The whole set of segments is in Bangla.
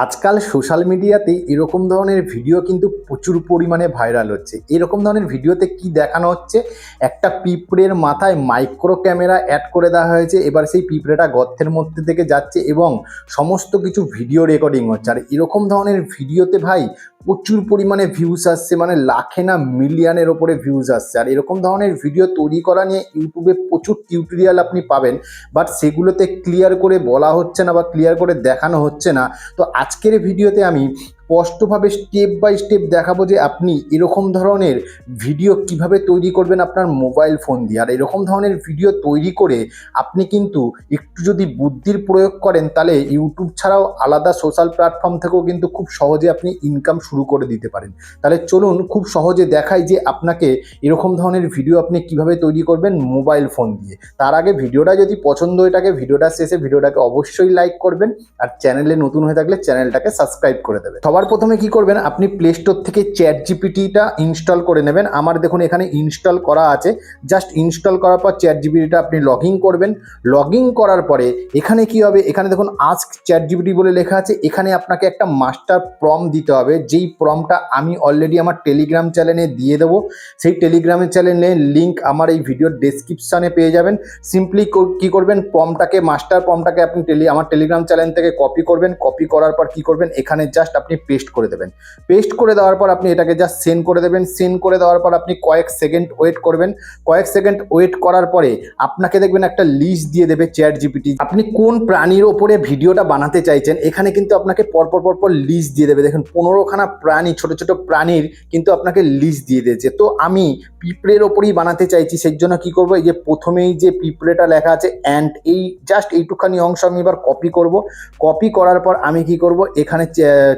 আজকাল সোশ্যাল মিডিয়াতে এরকম ধরনের ভিডিও কিন্তু প্রচুর পরিমাণে ভাইরাল হচ্ছে। এরকম ধরনের ভিডিওতে কি দেখানো হচ্ছে, একটা পিঁপড়ের মাথায় মাইক্রো ক্যামেরা অ্যাড করে দেওয়া হয়েছে। এবার সেই পিঁপড়েটা গর্তের মধ্যে থেকে যাচ্ছে এবং সমস্ত কিছু ভিডিও রেকর্ডিং হচ্ছে। আর এরকম ধরনের ভিডিওতে ভাই প্রচুর পরিমাণে ভিউজ আসছে, মানে লাখে না মিলিয়নের ওপরে ভিউজ আসছে। আর এরকম ধরনের ভিডিও তৈরি করা নিয়ে ইউটিউবে প্রচুর টিউটোরিয়াল আপনি পাবেন, বাট সেগুলোতে ক্লিয়ার করে বলা হচ্ছে না বা ক্লিয়ার করে দেখানো হচ্ছে না। তো আজকের ভিডিওতে আমি স্পষ্টভাবে স্টেপ বাই স্টেপ দেখাবো যে আপনি এরকম ধরনের ভিডিও কিভাবে তৈরি করবেন আপনার মোবাইল ফোন দিয়ে। আর এরকম ধরনের ভিডিও তৈরি করে আপনি কিন্তু একটু যদি বুদ্ধির প্রয়োগ করেন, তাহলে ইউটিউব ছাড়াও আলাদা সোশ্যাল প্ল্যাটফর্ম থেকেও কিন্তু খুব সহজে আপনি ইনকাম শুরু করে দিতে পারেন। তাহলে চলুন খুব সহজে দেখাই যে আপনাকে এরকম ধরনের ভিডিও আপনি কিভাবে তৈরি করবেন মোবাইল ফোন দিয়ে। তার আগে ভিডিওটা যদি পছন্দ হয়ে থাকে, ভিডিওটা শেষে ভিডিওটাকে অবশ্যই লাইক করবেন, আর চ্যানেলে নতুন হয়ে থাকলে চ্যানেলটাকে সাবস্ক্রাইব করে দেবেন। সবার প্রথমে কি করবেন, আপনি প্লে স্টোর থেকে চ্যাটজিপিটিটা ইনস্টল করে নেবেন। আমার দেখুন এখানে ইনস্টল করা আছে। জাস্ট ইনস্টল করার পর চ্যাটজিপিটিটা আপনি লগ ইন করবেন। লগ ইন করার পরে এখানে কি হবে, এখানে দেখুন আস্ক চ্যাটজিপিটি বলে লেখা আছে। এখানে আপনাকে একটা মাস্টার প্রম্পট দিতে হবে, যেই প্রম্পটটা আমি অলরেডি আমার টেলিগ্রাম চ্যানেলে দিয়ে দেবো। সেই টেলিগ্রামের চ্যানেলের লিঙ্ক আমার এই ভিডিওর ডেসক্রিপশানে পেয়ে যাবেন। সিম্পলি কি করবেন, মাস্টার প্রম্পটটাকে আপনি আমার টেলিগ্রাম চ্যানেল থেকে কপি করবেন। কপি করার পর কি করবেন, এখানে জাস্ট আপনি পেস্ট করে দেবেন। পেস্ট করে দেওয়ার পর আপনি এটাকে জাস্ট সেন্ড করে দেবেন। সেন্ড করে দেওয়ার পর আপনি কয়েক সেকেন্ড ওয়েট করবেন। কয়েক সেকেন্ড ওয়েট করার পরে আপনাকে দেখবেন একটা লিস্ট দিয়ে দেবে চ্যাটজিপিটি, আপনি কোন প্রাণীর ওপরে ভিডিওটা বানাতে চাইছেন। এখানে কিন্তু আপনাকে পরপর লিস্ট দিয়ে দেবে। দেখুন 15খানা প্রাণী, ছোট ছোট প্রাণীর কিন্তু আপনাকে লিস্ট দিয়ে দিয়েছে। তো আমি পিঁপড়ের ওপরেই বানাতে চাইছি, সেই জন্য কি করবো, এই যে প্রথমেই যে পিঁপড়েটা লেখা আছে অ্যান্ড, এই জাস্ট এইটুখানি অংশ আমি এবার কপি করব। কপি করার পর আমি কি করব, এখানে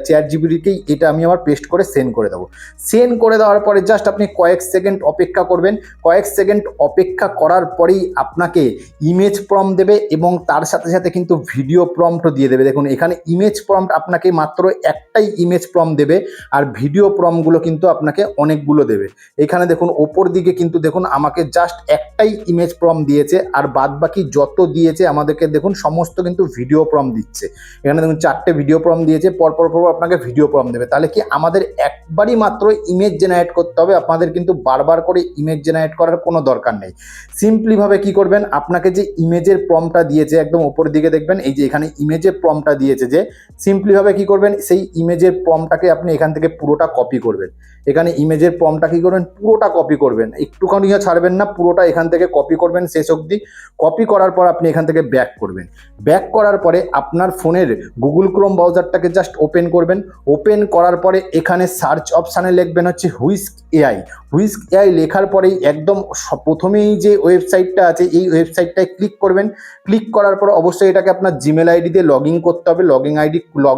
চ্যাটজিপিটিকেই এটা আমি আবার পেস্ট করে সেন্ড করে দেবো। সেন্ড করে দেওয়ার পরে জাস্ট আপনি কয়েক সেকেন্ড অপেক্ষা করবেন। কয়েক সেকেন্ড অপেক্ষা করার পরেই আপনাকে ইমেজ প্রম্পট দেবে এবং তার সাথে সাথে কিন্তু ভিডিও প্রম্পটও দিয়ে দেবে। দেখুন এখানে ইমেজ প্রম্পট আপনাকে মাত্র একটাই ইমেজ প্রম্পট দেবে, আর ভিডিও প্রম্পটগুলো কিন্তু আপনাকে অনেকগুলো দেবে। এখানে দেখুন ওপর দিকে কিন্তু দেখুন আমাকে জাস্ট একটাই ইমেজ প্রম্পট দিয়েছে, আর বাদ বাকি যত দিয়েছে আমাদেরকে দেখুন সমস্ত কিন্তু ভিডিও প্রম্পট দিচ্ছে। এখানে দেখুন 4টে ভিডিও প্রম্পট দিয়েছে, পরপর আপনাকে ভিডিও প্রম্পট দেবে। তাহলে কি আমাদের একবারই মাত্র ইমেজ জেনারেট করতে হবে, আপনাদের কিন্তু বারবার করে ইমেজ জেনারেট করার কোনো দরকার নেই। সিম্পলিভাবে কি করবেন, আপনাকে যে ইমেজের প্রম্পটটা দিয়েছে একদম উপর দিকে দেখবেন, এই যে এখানে ইমেজের প্রম্পটটা দিয়েছে, যে সিম্পলিভাবে কি করবেন, সেই ইমেজের প্রম্পটটাকে আপনি এখান থেকে পুরোটা কপি করবেন। এখানে ইমেজের প্রম্পটটা কি করবেন, পুরোটা কপি করবেন, একটুখানিও ছাড়বেন না, পুরোটা এখান থেকে কপি করবেন শেষ অবধি। কপি করার পর আপনি এখান থেকে ব্যাক করবেন। ব্যাক করার পরে আপনার ফোনের গুগল ক্রোম ব্রাউজারটাকে জাস্ট ওপেন করবেন। ওপেন করার পরে এখানে সার্চ অপশানে লিখবেন হচ্ছে হুইস্ক এআই। হুইস্ক এআই লেখার পরেই একদম প্রথমেই যে ওয়েবসাইটটা আছে এই ওয়েবসাইটটায় ক্লিক করবেন। ক্লিক করার পর অবশ্যই এটাকে আপনার জিমেল আইডি দিয়ে লগ ইন করতে হবে। লগ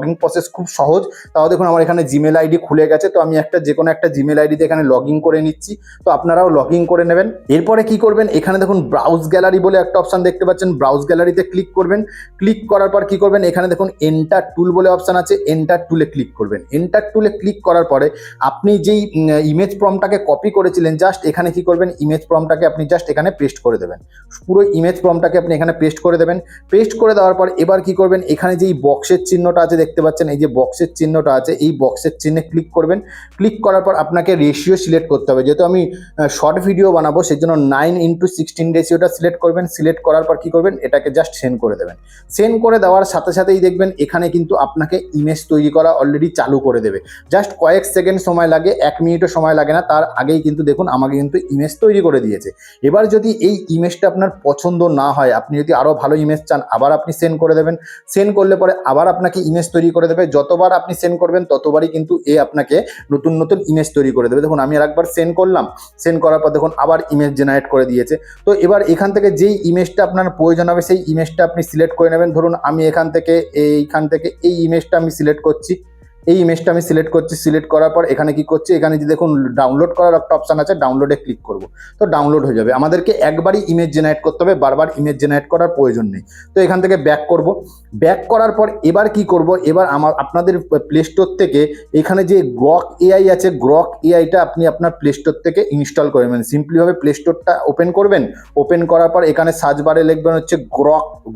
ইন প্রসেস খুব সহজ। তাও দেখুন আমার এখানে জিমেল আইডি খুলে গেছে, তো আমি যে কোনো একটা জিমেল আইডি দিয়ে এখানে লগ ইন করে নিচ্ছি। তো আপনারাও লগ ইন করে নেবেন। এরপরে কি করবেন, এখানে দেখুন ব্রাউজ গ্যালারি বলে একটা অপশান দেখতে পাচ্ছেন, ব্রাউজ গ্যালারিতে ক্লিক করবেন। ক্লিক করার পর কি করবেন, এখানে দেখুন এন্টার টুল বলে অপশান আছে, এন্টার টুলে ক্লিক করবেন। এন্টার টুলে ক্লিক করার পরে আপনি যেই ইমেজ প্রম্পটটাকে কপি করেছিলেন, জাস্ট এখানে কি করবেন, ইমেজ প্রম্পটটাকে আপনি জাস্ট এখানে পেস্ট করে দেবেন। পুরো ইমেজ প্রম্পটটাকে আপনি এখানে পেস্ট করে দেবেন। পেস্ট করে দেওয়ার পর এবার কি করবেন, এখানে যেই বক্সের চিহ্নটা আছে দেখতে পাচ্ছেন, এই যে বক্সের চিহ্নটা আছে, এই বক্সের চিহ্নে ক্লিক করবেন। ক্লিক করার পর আপনাকে রেশিও সিলেক্ট করতে হবে, যেহেতু আমি শর্ট ভিডিও বানাবো সেই জন্য 9:16 রেশিওটা সিলেক্ট করবেন। সিলেক্ট করার পর কি করবেন, এটাকে জাস্ট সেন্ড করে দেবেন। সেন্ড করে দেওয়ার সাথে সাথেই দেখবেন এখানে কিন্তু আপনাকে ইমেজ তৈরি করা অলরেডি চালু করে দেবে। জাস্ট কয়েক সেকেন্ড সময় লাগে, 1 মিনিটও সময় লাগে না, তার আগেই কিন্তু দেখুন আমাকে কিন্তু ইমেজ তৈরি করে দিয়েছে। এবার যদি এই ইমেজটা আপনার পছন্দ না হয়, আপনি যদি আরও ভালো ইমেজ চান, আবার আপনি সেন্ড করে দেবেন। সেন্ড করলে পরে আবার আপনাকে ইমেজ তৈরি করে দেবে। যতবার আপনি সেন্ড করবেন ততবারই কিন্তু আপনাকে নতুন নতুন ইমেজ তৈরি করে দেবে। দেখুন আমি আরেকবার সেন্ড করলাম, সেন্ড করার পর দেখুন আবার ইমেজ জেনারেট করে দিয়েছে। তো এবার এখান থেকে যেই ইমেজটা আপনার প্রয়োজন হবে সেই ইমেজটা আপনি সিলেক্ট করে নেবেন। ধরুন আমি এইখান থেকে এই ইমেজটা আমি সিলেক্ট করছি। এই ইমেজটা আমি সিলেক্ট করছি, সিলেক্ট করার পর এখানে কি করছি, এখানে যে দেখুন ডাউনলোড করার একটা অপশান আছে, ডাউনলোডে ক্লিক করব। তো ডাউনলোড হয়ে যাবে। আমাদেরকে একবারই ইমেজ জেনারেট করতে হবে, বারবার ইমেজ জেনারেট করার প্রয়োজন নেই। তো এখান থেকে ব্যাক করব। ব্যাক করার পর এবার কি করব, এবার আপনাদের প্লে স্টোর থেকে এখানে যে গ্রক এআই আছে, গ্রক এআইটা আপনি আপনার প্লে স্টোর থেকে ইনস্টল করে নেবেন। সিম্পলিভাবে প্লে স্টোরটা ওপেন করবেন। ওপেন করার পর এখানে সার্চ বারে লিখবেন হচ্ছে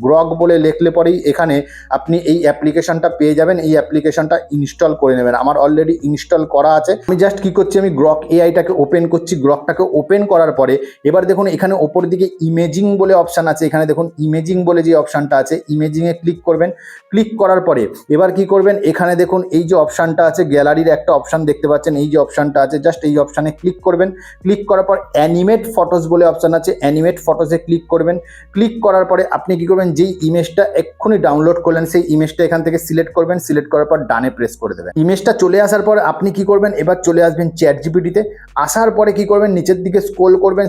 গ্রক বলে লিখলে পরেই এখানে আপনি এই অ্যাপ্লিকেশনটা পেয়ে যাবেন। এই অ্যাপ্লিকেশনটা ইনস্টল করে নেবেন। আমার অলরেডি ইনস্টল করা আছে। আমি জাস্ট কি করছি, আমি গ্রক এআইটাকে ওপেন করছি। গ্রকটাকে ওপেন করার পরে এবার দেখুন এখানে ওপর দিকে ইমেজিং বলে অপশান আছে। এখানে দেখুন ইমেজিং বলে যে অপশানটা আছে, ইমেজিংয়ে ক্লিক করবেন। ক্লিক করার পরে এবার কি করবেন, এখানে দেখুন এই যে অপশানটা আছে, গ্যালারির একটা অপশান দেখতে পাচ্ছেন, এই যে অপশানটা আছে, জাস্ট এই অপশানে ক্লিক করবেন। ক্লিক করার পর অ্যানিমেট ফটোস বলে অপশান আছে, অ্যানিমেট ফটোসে ক্লিক করবেন। ক্লিক করার পরে আপনি কি করবেন, যেই ইমেজটা এক্ষুনি ডাউনলোড করলেন সেই ইমেজটা এখান থেকে সিলেক্ট করবেন। সিলেক্ট করার পর ডানে প্রেস করে দেবেন। ইমেজটা চলে আসার পর আপনি কি করবেন, এবার চলে আসবেন চ্যাট জিপিটিতে। আসার পরে কি করবেন, নিচের দিকে স্ক্রোল করবেন।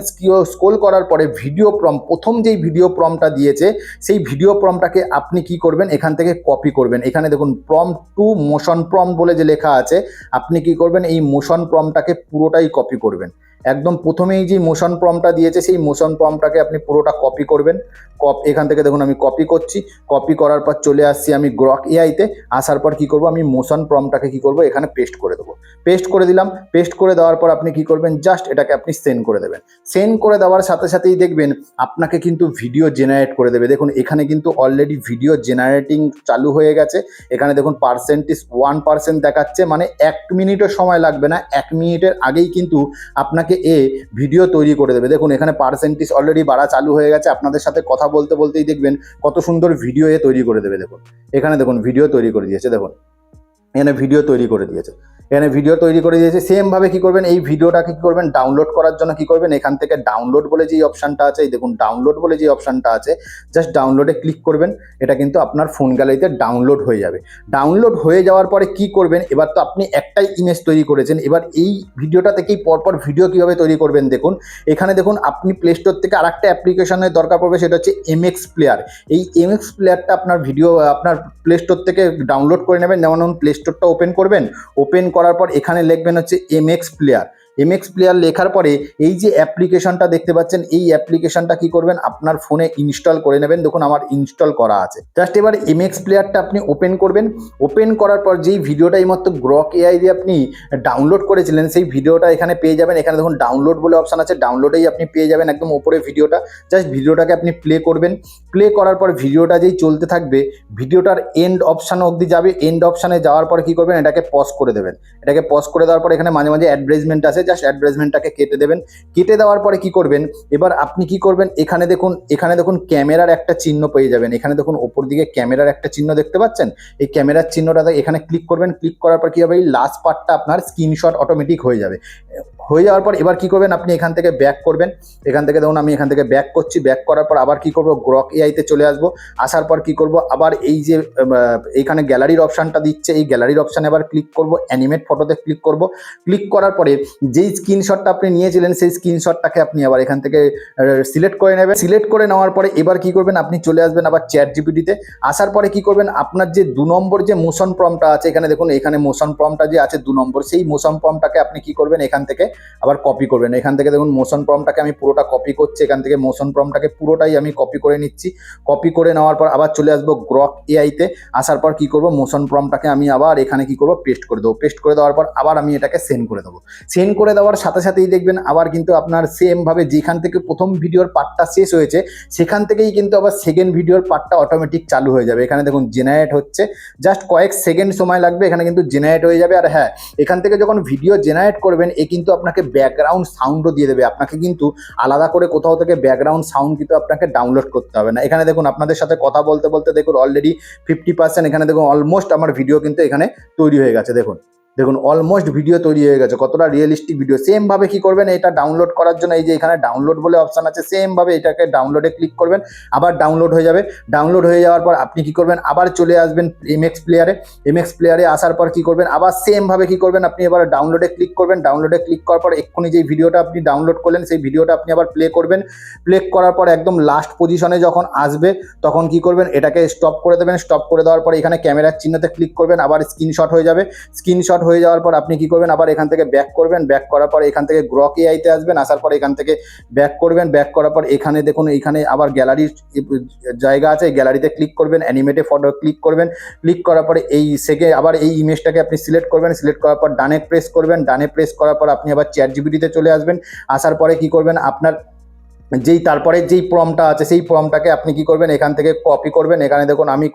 স্ক্রোল করার পরে ভিডিও প্রম্পট, প্রথম যেই ভিডিও প্রম্পটটা দিয়েছে সেই ভিডিও প্রম্পটটাকে আপনি কি করবেন, এখান থেকে কপি করবেন। এখানে দেখুন প্রম্পট টু মোশন প্রম্পট বলে যে লেখা আছে, আপনি কি করবেন, এই মোশন প্রম্পটটাকে পুরোটাই কপি করবেন। একদম প্রথমেই যে মোশন প্রম্পটটা দিয়েছে সেই মোশন প্রম্পটটাকে আপনি পুরোটা কপি করবেন। এখান থেকে দেখুন আমি কপি করছি। কপি করার পর চলে আসছি আমি গ্রক এআইতে। আসার পর কি করব, আমি মোশন প্রম্পটটাকে কি করব, এখানে পেস্ট করে দেবো। পেস্ট করে দিলাম। পেস্ট করে দেওয়ার পর আপনি কি করবেন, জাস্ট এটাকে আপনি সেন্ড করে দেবেন। সেন্ড করে দেওয়ার সাথে সাথেই দেখবেন আপনাকে কিন্তু ভিডিও জেনারেট করে দেবে। দেখুন এখানে কিন্তু অলরেডি ভিডিও জেনারেটিং চালু হয়ে গেছে। এখানে দেখুন পার্সেন্টেজ 1% দেখাচ্ছে, মানে 1 মিনিটও সময় লাগবে না। 1 মিনিটের আগেই কিন্তু আপনাকে ভিডিও তৈরি করে দেবে। দেখুন এখানে পার্সেন্টেজ অলরেডি বাড়া চালু হয়ে গেছে। আপনাদের সাথে কথা বলতে বলতেই দেখবেন কত সুন্দর ভিডিও তৈরি করে দেবে। দেখুন এখানে দেখুন ভিডিও তৈরি করে দিয়েছে। দেখুন এখানে ভিডিও তৈরি করে দিয়েছে। এখানে ভিডিও তৈরি করে দিয়েছে। সেমভাবে কি করবেন, এই ভিডিওটাকে কি করবেন, ডাউনলোড করার জন্য কি করবেন, এখান থেকে ডাউনলোড বলে যে অপশানটা আছে, এই দেখুন ডাউনলোড বলে যে অপশানটা আছে, জাস্ট ডাউনলোডে ক্লিক করবেন। এটা কিন্তু আপনার ফোন গ্যালারিতে ডাউনলোড হয়ে যাবে। ডাউনলোড হয়ে যাওয়ার পরে কি করবেন, এবার তো আপনি একটাই ইমেজ তৈরি করেছেন। এবার এই ভিডিওটা থেকেই পরপর ভিডিও কীভাবে তৈরি করবেন দেখুন। এখানে দেখুন আপনি প্লে স্টোর থেকে আরেকটা অ্যাপ্লিকেশনের দরকার পড়বে, সেটা হচ্ছে এমএক্স প্লেয়ার। এই এমএক্স প্লেয়ারটা আপনার ভিডিও আপনার প্লে স্টোর থেকে ডাউনলোড করে নেবেন। যেমন প্লে স্টোরটা ওপেন করবেন। ওপেন করার পর এখানে লিখবেন হচ্ছে এমএক্স প্লেয়ার। এমএক্স প্লেয়ার লেখার পরে এই যে অ্যাপ্লিকেশনটা দেখতে পাচ্ছেন, এই অ্যাপ্লিকেশনটা কি করবেন, আপনার ফোনে ইনস্টল করে নেবেন। দেখুন আমার ইনস্টল করা আছে। জাস্ট এবার এমএক্স প্লেয়ারটা আপনি ওপেন করবেন। ওপেন করার পর যেই ভিডিওটা এইমাত্র গ্রক এআই দিয়ে আপনি ডাউনলোড করেছিলেন সেই ভিডিওটা এখানে পেয়ে যাবেন। এখানে দেখুন ডাউনলোড বলে অপশান আছে, ডাউনলোডেই আপনি পেয়ে যাবেন একদম ওপরে ভিডিওটা। জাস্ট ভিডিওটাকে আপনি প্লে করবেন। প্লে করার পর ভিডিওটা যেই চলতে থাকবে, ভিডিওটার এন্ড অপশান অবধি যাবে। এন্ড অপশানে যাওয়ার পর কি করবেন, এটাকে পজ করে দেবেন। এটাকে পজ করে দেওয়ার পর এখানে মাঝে মাঝে অ্যাডভার্টাইজমেন্ট আছে, জাস্ট অ্যাডভার্টাইজমেন্টটাকে কেটে দেবেন। কেটে দেওয়ার পরে কি করবেন, এবার আপনি কি করবেন, এখানে দেখুন ক্যামেরার একটা চিহ্ন পেয়ে যাবেন। এখানে দেখুন ওপর দিকে ক্যামেরার একটা চিহ্ন দেখতে পাচ্ছেন। এই ক্যামেরার চিহ্নটাতে এখানে ক্লিক করবেন। ক্লিক করার পর কি হবে, এই লাস্ট পার্টটা আপনার স্ক্রিনশট অটোমেটিক হয়ে যাবে। হয়ে যাওয়ার পর এবার কি করবেন, আপনি এখান থেকে ব্যাক করবেন। এখান থেকে দেখুন আমি এখান থেকে ব্যাক করছি। ব্যাক করার পর আবার কি করব, গ্রক এআইতে চলে আসবো। আসার পর কি করব, আবার এই যে এইখানে গ্যালারির অপশানটা দিচ্ছে, এই গ্যালারির অপশানে আবার ক্লিক করব। অ্যানিমেট ফটোতে ক্লিক করব। ক্লিক করার পরে যেই স্ক্রিনশটটা আপনি নিয়েছিলেন সেই স্ক্রিনশটটাকে আপনি আবার এখান থেকে সিলেক্ট করে নেবেন। সিলেক্ট করে নেওয়ার পরে এবার কি করবেন, আপনি চলে আসবেন আবার চ্যাট জিপিটিতে। আসার পরে কি করবেন, আপনার যে 2 নম্বর যে মোশন প্রম্পটটা আছে, এখানে দেখুন এখানে মোশন প্রম্পটটা যে আছে 2 নম্বর, সেই মোশন প্রম্পটটাকে আপনি কি করবেন, এখান থেকে আবার কপি করবেন। এখান থেকে দেখুন মোশন প্রম্পটটাকে আমি পুরোটা কপি করছি। এখান থেকে মোশন প্রম্পটটাকে পুরোটাই আমি কপি করে নিচ্ছি। কপি করে নেওয়ার পর আবার চলে আসবো গ্রক এআইতে। আসার পর কি করব, মোশন প্রম্পটটাকে আমি আবার এখানে কি করব, পেস্ট করে দেবো। পেস্ট করে দেওয়ার পর আবার আমি এটাকে সেন্ড করে দেবো। সেন্ড করে দেওয়ার সাথে সাথেই দেখবেন আবার কিন্তু আপনার সেমভাবে যেখান থেকে প্রথম ভিডিওর পার্টটা শেষ হয়েছে সেখান থেকেই কিন্তু আবার সেকেন্ড ভিডিওর পার্টটা অটোমেটিক চালু হয়ে যাবে। এখানে দেখুন জেনারেট হচ্ছে, জাস্ট কয়েক সেকেন্ড সময় লাগবে, এখানে কিন্তু জেনারেট হয়ে যাবে। আর হ্যাঁ, এখান থেকে যখন ভিডিও জেনারেট করবেন এ কিন্তু আপনাকে ব্যাকগ্রাউন্ড সাউন্ডও দিয়ে দেবে। আপনাকে কিন্তু আলাদা করে কোথাও থেকে ব্যাকগ্রাউন্ড সাউন্ড কিন্তু আপনাকে ডাউনলোড করতে হবে না। এখানে দেখুন আপনাদের সাথে কথা বলতে বলতে দেখুন অলরেডি 50%, এখানে দেখুন অলমোস্ট আমার ভিডিও কিন্তু এখানে তৈরি হয়ে গেছে। দেখুন দেখুন অলমোস্ট ভিডিও তৈরি হয়ে গেছে, কতটা রিয়েলিস্টিক ভিডিও। সেমভাবে কি করবেন, এটা ডাউনলোড করার জন্য এই যে এখানে ডাউনলোড বলে অপশান আছে, সেমভাবে এটাকে ডাউনলোডে ক্লিক করবেন, আবার ডাউনলোড হয়ে যাবে। ডাউনলোড হয়ে যাওয়ার পর আপনি কি করবেন, আবার চলে আসবেন এমএক্স প্লেয়ারে। এমএক্স প্লেয়ারে আসার পর কি করবেন, আবার সেমভাবে কি করবেন, আপনি এবার ডাউনলোডে ক্লিক করবেন। ডাউনলোডে ক্লিক করার পর এক্ষুনি যেই ভিডিওটা আপনি ডাউনলোড করলেন সেই ভিডিওটা আপনি আবার প্লে করবেন। প্লে করার পর একদম লাস্ট পজিশনে যখন আসবে তখন কি করবেন, এটাকে স্টপ করে দেবেন। স্টপ করে দেওয়ার পর এখানে ক্যামেরার চিহ্নতে ক্লিক করবেন, আবার স্ক্রিনশট হয়ে যাবে। স্ক্রিনশট হয়ে যাওয়ার পর আপনি কি করবেন, আবার এখান থেকে ব্যাক করবেন। ব্যাক করার পর এখান থেকে গ্রক এআইতে আসবেন, আসার পর এখান থেকে ব্যাক করবেন। ব্যাক করার পর এখানে দেখুন, এখানে আবার গ্যালারির জায়গা আছে, গ্যালারিতে ক্লিক করবেন, অ্যানিমেটে ফটো ক্লিক করবেন। ক্লিক করার পরে এই আবার এই ইমেজটাকে আপনি সিলেক্ট করবেন। সিলেক্ট করার পর ডানে প্রেস করবেন। ডানে প্রেস করার পর আপনি আবার চ্যাট জিপিটিতে চলে আসবেন। আসার পরে কি করবেন, আপনার তারপরে যেই প্রম্পটটা আছে সেই প্রম্পটটাকে আপনি কি করবেন, এখান থেকে কপি করবেন। এখানে দেখুন আমি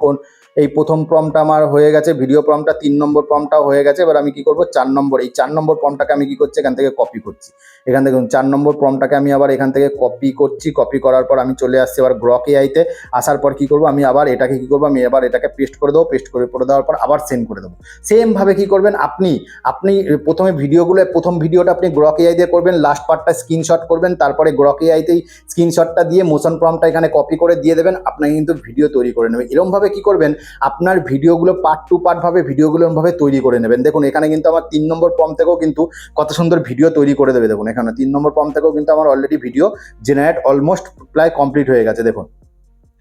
এই প্রথম প্রম্পটটা আমার হয়ে গেছে, ভিডিও প্রম্পটটা 3 নম্বর প্রম্পটটাও হয়ে গেছে। এবার আমি কি করব, 4 নম্বর, এই 4 নম্বর প্রম্পটটাকে আমি কি করছি, এখান থেকে কপি করছি। এখান দেখুন 4 নম্বর প্রম্পটটাকে আমি আবার এখান থেকে কপি করছি। কপি করার পর আমি চলে আসছি আবার গ্রক এআইতে। আসার পর কি করব, আমি আবার এটাকে কি করব, আমি আবার এটাকে পেস্ট করে দেবো। পেস্ট করে দেওয়ার পর আবার সেন্ড করে দেবো। সেমভাবে কি করবেন, আপনি প্রথম ভিডিওটা আপনি গ্রক এআই দিয়ে করবেন, লাস্ট পার্টটা স্ক্রিনশট করবেন, তারপরে গ্রক এআইতেই স্ক্রিনশটটা দিয়ে মোশন প্রম্পটটা এখানে কপি করে দিয়ে দেবেন, আপনাকে কিন্তু ভিডিও তৈরি করে নেবে। এরকমভাবে কি করবেন, আপনার ভিডিওগুলো পার্ট টু পার্টভাবে ভিডিওগুলো এরকমভাবে তৈরি করে নেবেন। দেখুন এখানে কিন্তু আমার 3 নম্বর প্রম্পট থেকেও কিন্তু কত সুন্দর ভিডিও তৈরি করে দেবে। দেখুন এখানে 3 নম্বর প্রম্পট থেকেও কিন্তু আমার অলরেডি ভিডিও জেনারেট অলমোস্ট প্রায় কমপ্লিট হয়ে গেছে। দেখুন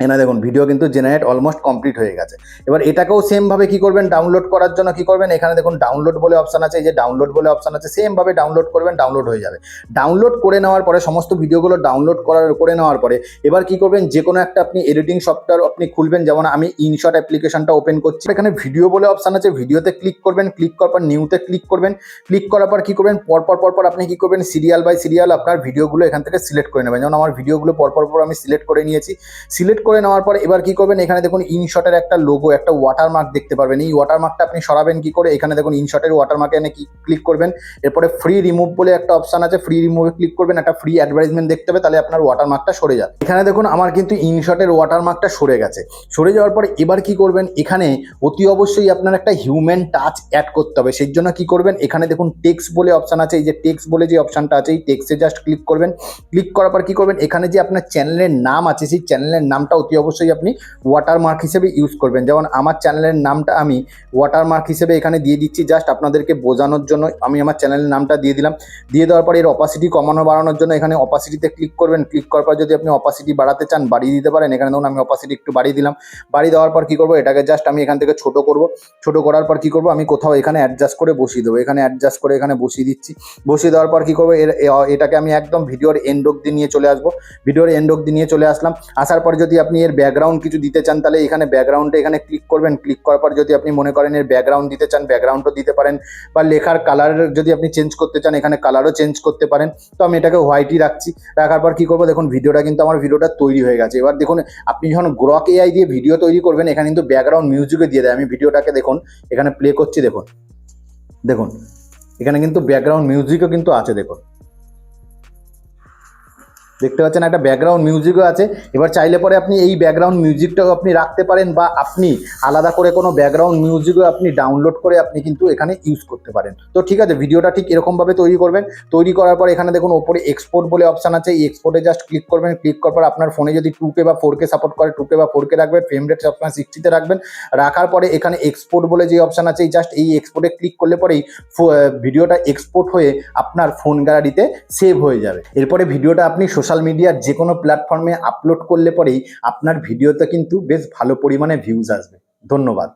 এখানে দেখুন ভিডিও কিন্তু জেনারেট অলমোস্ট কমপ্লিট হয়ে গেছে। এবার এটাকেও সেমভাবে কি করবেন, ডাউনলোড করার জন্য কি করবেন, এখানে দেখুন ডাউনলোড বলে অপশান আছে, এই যে ডাউনলোড বলে অপশান আছে, সেমভাবে ডাউনলোড করবেন, ডাউনলোড হয়ে যাবে। ডাউনলোড করে নেওয়ার পরে সমস্ত ভিডিওগুলো ডাউনলোড করে নেওয়ার পরে এবার কি করবেন, যে কোনো একটা আপনি এডিটিং সফটওয়্যার আপনি খুলবেন। যেমন আমি ইনশট অ্যাপ্লিকেশনটা ওপেন করছি, এখানে ভিডিও বলে অপশান আছে, ভিডিওতে ক্লিক করবেন। ক্লিক করার পর নিউতে ক্লিক করবেন। ক্লিক করার পর কি করবেন, পরপর আপনি কি করবেন, সিরিয়াল বাই সিরিয়াল আপনার ভিডিওগুলো এখান থেকে সিলেক্ট করে নেবেন। যেমন আমার ভিডিওগুলো পরপর আমি সিলেক্ট করে নিয়েছি। সিলেক্ট করে নেওয়ার পর এবার কি করবেন, এখানে দেখুন ইনশটের একটা লোগো, একটা ওয়াটারমার্ক দেখতে পারবেন। এই ওয়াটারমার্কটা আপনি সরাবেন কি করে, এখানে দেখুন ইনশটের ওয়াটারমার্কে এনে ক্লিক করবেন। এরপরে ফ্রি রিমুভ বলে একটা অপশান আছে, ফ্রি রিমুভে ক্লিক করবেন। একটা ফ্রি অ্যাডভার্টাইজমেন্ট দেখতে হবে, তাহলে আপনার ওয়াটারমার্কটা সরে যাবে। এখানে দেখুন আমার কিন্তু ইনশটের ওয়াটারমার্কটা সরে গেছে। সরে যাওয়ার পর এবার কি করবেন, এখানে অতি অবশ্যই আপনার একটা হিউম্যান টাচ অ্যাড করতে হবে। সেই জন্য কি করবেন, এখানে দেখুন টেক্সট বলে অপশান আছে, এই যে টেক্সট বলে যে অপশানটা আছে, এই টেক্সটে জাস্ট ক্লিক করবেন। ক্লিক করার পর কি করবেন, এখানে যে আপনার চ্যানেলের নাম আছে সেই চ্যানেলের নামটা অতি অবশ্যই আপনি ওয়াটারমার্ক হিসেবে ইউজ করবেন। যেমন আমার চ্যানেলের নামটা আমি ওয়াটারমার্ক হিসেবে এখানে দিয়ে দিচ্ছি, জাস্ট আপনাদেরকে বোঝানোর জন্য আমি আমার চ্যানেলের নামটা দিয়ে দিলাম। দিয়ে দেওয়ার পর এর অপাসিটি কমানো বাড়ানোর জন্য এখানে অপাসিটিতে ক্লিক করবেন। ক্লিক করার পর যদি আপনি অপাসিটি বাড়াতে চান বাড়িয়ে দিতে পারেন। এখানে ধরুন আমি অপাসিটি একটু বাড়িয়ে দিলাম। বাড়িয়ে দেওয়ার পর কী করবো, এটাকে জাস্ট আমি এখান থেকে ছোটো করব। ছোটো করার পর কী করবো, আমি কোথাও এখানে অ্যাডজাস্ট করে বসিয়ে দেবো। এখানে অ্যাডজাস্ট করে এখানে বসিয়ে দিচ্ছি। বসিয়ে দেওয়ার পর কী করবো, এটাকে আমি একদম ভিডিওর এন্ড অব্দি নিয়ে চলে আসবো। ভিডিওর এন্ড অব্দি নিয়ে চলে আসলাম। আসার পর যদি আপনি এর ব্যাকগ্রাউন্ড কিছু দিতে চান তাহলে এখানে ব্যাকগ্রাউন্ডে এখানে ক্লিক করবেন। ক্লিক করার পর যদি আপনি মনে করেন এর ব্যাকগ্রাউন্ড দিতে চান ব্যাকগ্রাউন্ডও দিতে পারেন, বা লেখার কালার যদি আপনি চেঞ্জ করতে চান এখানে কালারও চেঞ্জ করতে পারেন। তো আমি এটাকে হোয়াইটই রাখছি। রাখার পর কী করবো, দেখুন ভিডিওটা কিন্তু আমার ভিডিওটা তৈরি হয়ে গেছে। এবার দেখুন আপনি যখন গ্রক এআই দিয়ে ভিডিও তৈরি করবেন এখানে কিন্তু ব্যাকগ্রাউন্ড মিউজিকও দিয়ে দেয়। আমি ভিডিওটাকে দেখুন এখানে প্লে করছি, দেখুন দেখুন এখানে কিন্তু ব্যাকগ্রাউন্ড মিউজিকও কিন্তু আছে। দেখুন দেখতে পাচ্ছেন একটা ব্যাকগ্রাউন্ড মিউজিকও আছে। এবার চাইলে পরে আপনি এই ব্যাকগ্রাউন্ড মিউজিকটাও আপনি রাখতে পারেন, বা আপনি আলাদা করে কোনো ব্যাকগ্রাউন্ড মিউজিকও আপনি ডাউনলোড করে আপনি কিন্তু এখানে ইউজ করতে পারেন। তো ঠিক আছে, ভিডিওটা ঠিক এরকমভাবে তৈরি করবেন। তৈরি করার পর এখানে দেখুন ওপরে এক্সপোর্ট বলে অপশান আছে, এই এক্সপোর্টে জাস্ট ক্লিক করবেন। ক্লিক করার পর আপনার ফোনে যদি 2K বা 4K সাপোর্ট করে 2K বা 4K রাখবেন, ফ্রেম রেট সবসময় 60-তে রাখবেন। রাখার পরে এখানে এক্সপোর্ট বলে যে অপশান আছে, জাস্ট এই এক্সপোর্টে ক্লিক করলে পরেই ভিডিওটা এক্সপোর্ট হয়ে আপনার ফোন গ্যালারিতে সেভ হয়ে যাবে। এরপরে ভিডিওটা আপনি সোশ্যাল মিডিয়ার যে কোনো প্ল্যাটফর্মে আপলোড করলে পরেই আপনার ভিডিওতে কিন্তু বেশ ভালো পরিমাণে ভিউজ আসবে। ধন্যবাদ।